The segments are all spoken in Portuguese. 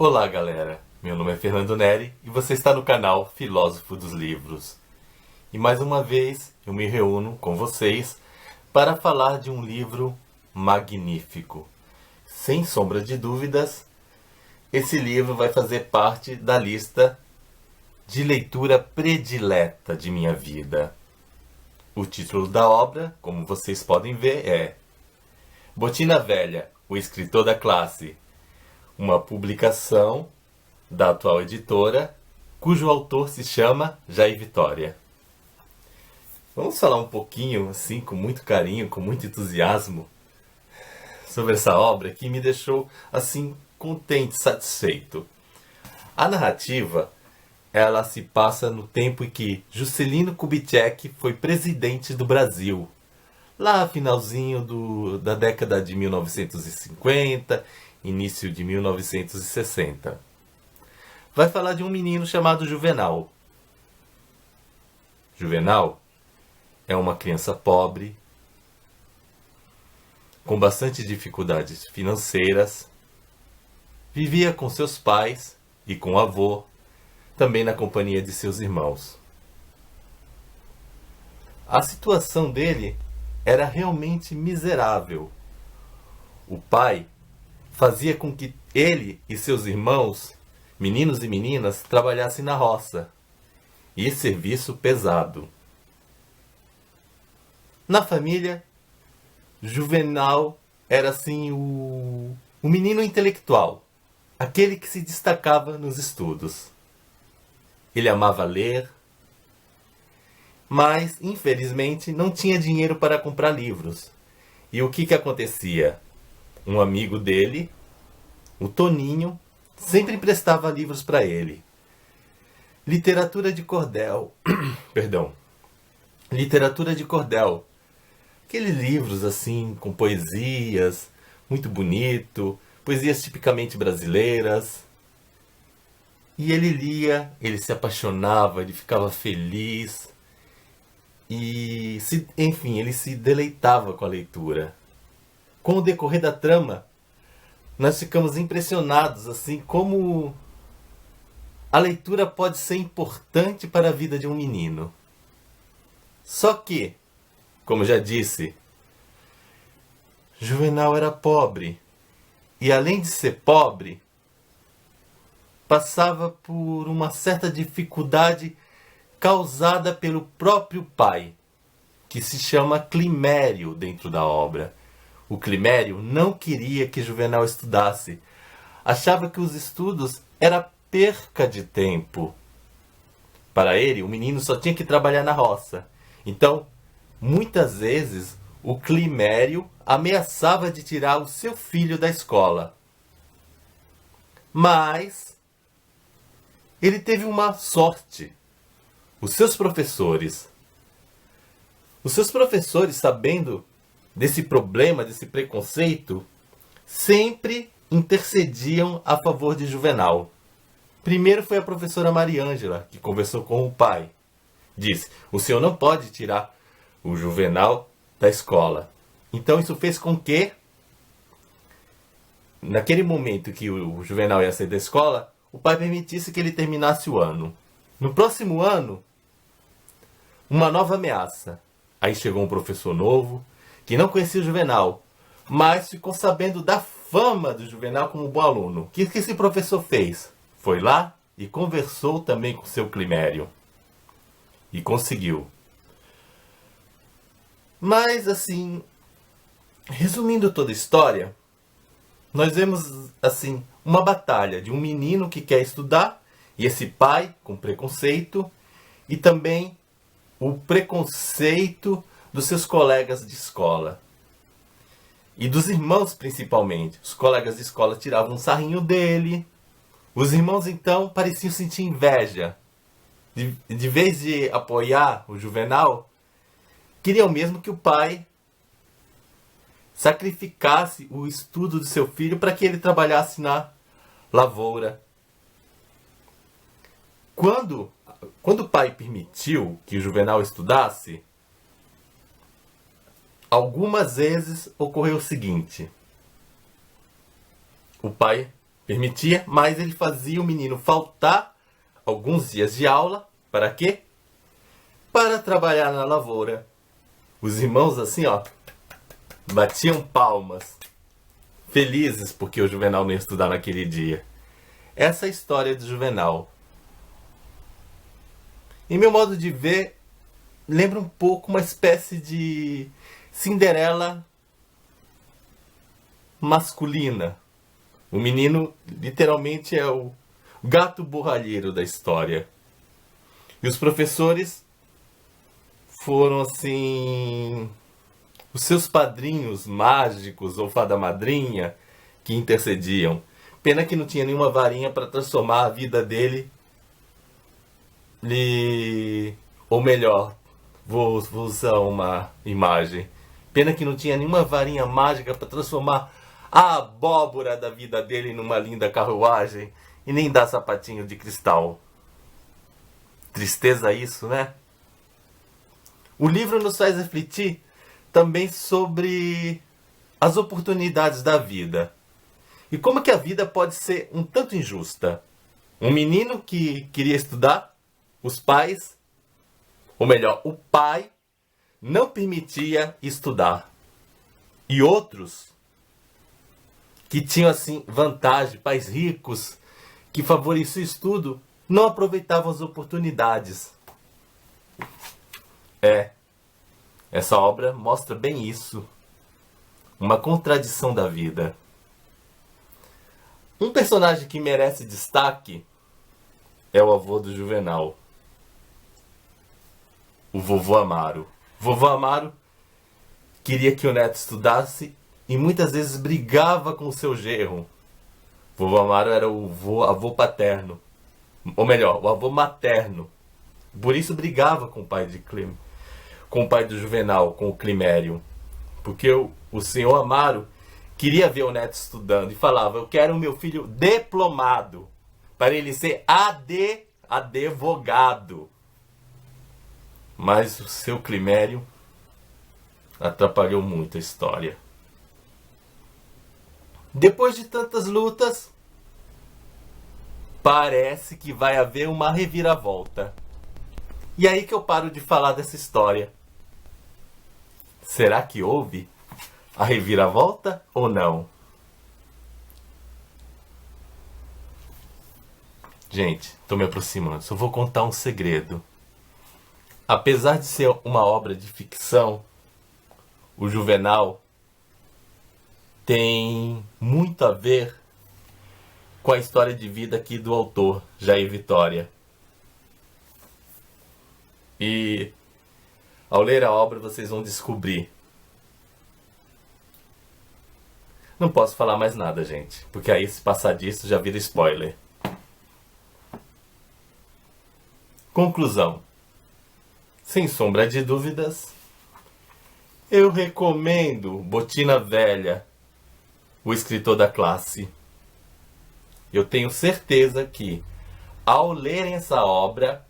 Olá, galera. Meu nome é Fernando Neri e você está no canal Filósofo dos Livros. E mais uma vez eu me reúno com vocês para falar de um livro magnífico. Sem sombra de dúvidas, esse livro vai fazer parte da lista de leitura predileta de minha vida. O título da obra, como vocês podem ver, é Botina Velha, o escritor da classe. Uma publicação da atual editora, cujo autor se chama Jair Vitória. Vamos falar um pouquinho, assim, com muito carinho, com muito entusiasmo, sobre essa obra que me deixou, assim, contente, satisfeito. A narrativa, ela se passa no tempo em que Juscelino Kubitschek foi presidente do Brasil, lá finalzinho da década de 1950, início de 1960. Vai falar de um menino chamado Juvenal. Juvenal é uma criança pobre, com bastante dificuldades financeiras, vivia com seus pais e com o avô, também na companhia de seus irmãos. A situação dele era realmente miserável. O pai fazia com que ele e seus irmãos, meninos e meninas, trabalhassem na roça. E serviço pesado. Na família, Juvenal era assim o menino intelectual, aquele que se destacava nos estudos. Ele amava ler, mas infelizmente não tinha dinheiro para comprar livros. E o que acontecia? Um amigo dele, o Toninho, sempre emprestava livros para ele. Literatura de cordel. Perdão. Literatura de cordel. Aqueles livros assim, com poesias, muito bonito, poesias tipicamente brasileiras. E ele lia, ele se apaixonava, ele ficava feliz. E, enfim, ele se deleitava com a leitura. Com o decorrer da trama, nós ficamos impressionados, assim, como a leitura pode ser importante para a vida de um menino. Só que, como já disse, Juvenal era pobre. E além de ser pobre, passava por uma certa dificuldade causada pelo próprio pai, que se chama Climério dentro da obra. O Climério não queria que Juvenal estudasse. Achava que os estudos era perca de tempo. Para ele, o menino só tinha que trabalhar na roça. Então, muitas vezes, o Climério ameaçava de tirar o seu filho da escola. Mas ele teve uma sorte. Os seus professores, sabendo desse problema, desse preconceito, sempre intercediam a favor de Juvenal. Primeiro foi a professora Mariângela, que conversou com o pai. Disse, o senhor não pode tirar o Juvenal da escola. Então isso fez com que, naquele momento que o Juvenal ia sair da escola, o pai permitisse que ele terminasse o ano. No próximo ano, uma nova ameaça. Aí chegou um professor novo, que não conhecia o Juvenal, mas ficou sabendo da fama do Juvenal como bom aluno. O que esse professor fez? Foi lá e conversou também com seu Climério. E conseguiu. Mas, assim, resumindo toda a história, nós vemos, assim, uma batalha de um menino que quer estudar, e esse pai com preconceito, e também o preconceito dos seus colegas de escola. E dos irmãos, principalmente. Os colegas de escola tiravam um sarrinho dele. Os irmãos, então, pareciam sentir inveja. De vez de apoiar o Juvenal, queriam mesmo que o pai sacrificasse o estudo do seu filho para que ele trabalhasse na lavoura. Quando o pai permitiu que o Juvenal estudasse, algumas vezes ocorreu o seguinte. O pai permitia, mas ele fazia o menino faltar alguns dias de aula. Para quê? Para trabalhar na lavoura. Os irmãos assim, ó, batiam palmas, felizes porque o Juvenal não ia estudar naquele dia. Essa é a história do Juvenal. Em meu modo de ver, lembra um pouco uma espécie de Cinderela masculina. O menino literalmente é o gato borralheiro da história. E os professores foram assim os seus padrinhos mágicos ou fada madrinha que intercediam. Pena que não tinha nenhuma varinha para transformar a vida dele. Ou melhor, vou usar uma imagem. Pena que não tinha nenhuma varinha mágica para transformar a abóbora da vida dele numa linda carruagem e nem dar sapatinho de cristal. Tristeza isso, né? O livro nos faz refletir também sobre as oportunidades da vida. E como que a vida pode ser um tanto injusta. Um menino que queria estudar, os pais, ou melhor, o pai não permitia estudar. E outros que tinham assim vantagem, pais ricos, que favoreciam o estudo, não aproveitavam as oportunidades. Essa obra mostra bem isso. Uma contradição da vida. Um personagem que merece destaque é o avô do Juvenal, o vovô Amaro. O vovô Amaro queria que o neto estudasse e muitas vezes brigava com o seu genro. O vovô Amaro era o avô paterno, ou melhor, o avô materno. Por isso brigava com o pai com o pai do Juvenal, com o Climério. Porque o senhor Amaro queria ver o neto estudando e falava: eu quero o meu filho diplomado, para ele ser advogado. Mas o seu Climério atrapalhou muito a história. Depois de tantas lutas, parece que vai haver uma reviravolta. E aí que eu paro de falar dessa história. Será que houve a reviravolta ou não? Gente, estou me aproximando. Só vou contar um segredo. Apesar de ser uma obra de ficção, o Juvenal tem muito a ver com a história de vida aqui do autor, Jair Vitória. E ao ler a obra vocês vão descobrir. Não posso falar mais nada, gente, porque aí se passar disso já vira spoiler. Conclusão. Sem sombra de dúvidas, eu recomendo Botina Velha, o escritor da classe. Eu tenho certeza que, ao lerem essa obra,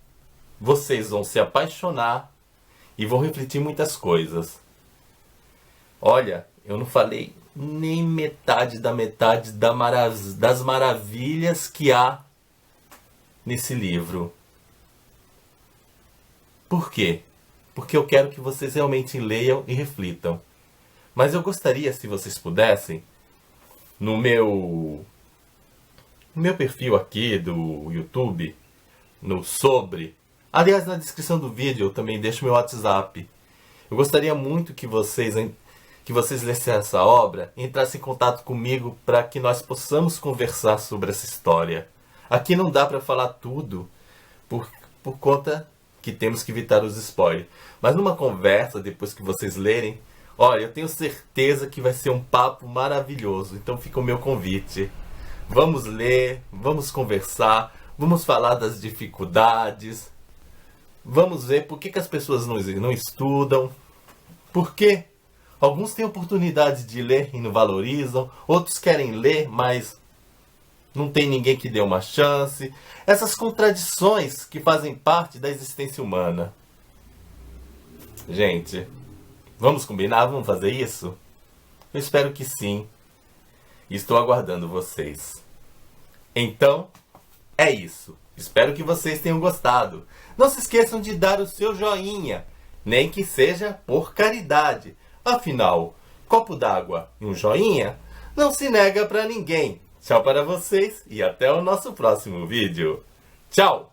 vocês vão se apaixonar e vão refletir muitas coisas. Olha, eu não falei nem metade das maravilhas que há nesse livro. Por quê? Porque eu quero que vocês realmente leiam e reflitam. Mas eu gostaria, se vocês pudessem, no meu perfil aqui do YouTube, aliás, na descrição do vídeo eu também deixo meu WhatsApp. Eu gostaria muito que vocês lessem essa obra e entrassem em contato comigo para que nós possamos conversar sobre essa história. Aqui não dá para falar tudo por conta que temos que evitar os spoilers. Mas numa conversa, depois que vocês lerem, olha, eu tenho certeza que vai ser um papo maravilhoso. Então fica o meu convite. Vamos ler, vamos conversar, vamos falar das dificuldades. Vamos ver por que as pessoas não estudam. Por quê? Alguns têm oportunidade de ler e não valorizam. Outros querem ler, mas não tem ninguém que dê uma chance. Essas contradições que fazem parte da existência humana. Gente, vamos combinar? Vamos fazer isso? Eu espero que sim. E estou aguardando vocês. Então, é isso. Espero que vocês tenham gostado. Não se esqueçam de dar o seu joinha, nem que seja por caridade. Afinal, copo d'água e um joinha não se nega pra ninguém. Tchau para vocês e até o nosso próximo vídeo. Tchau!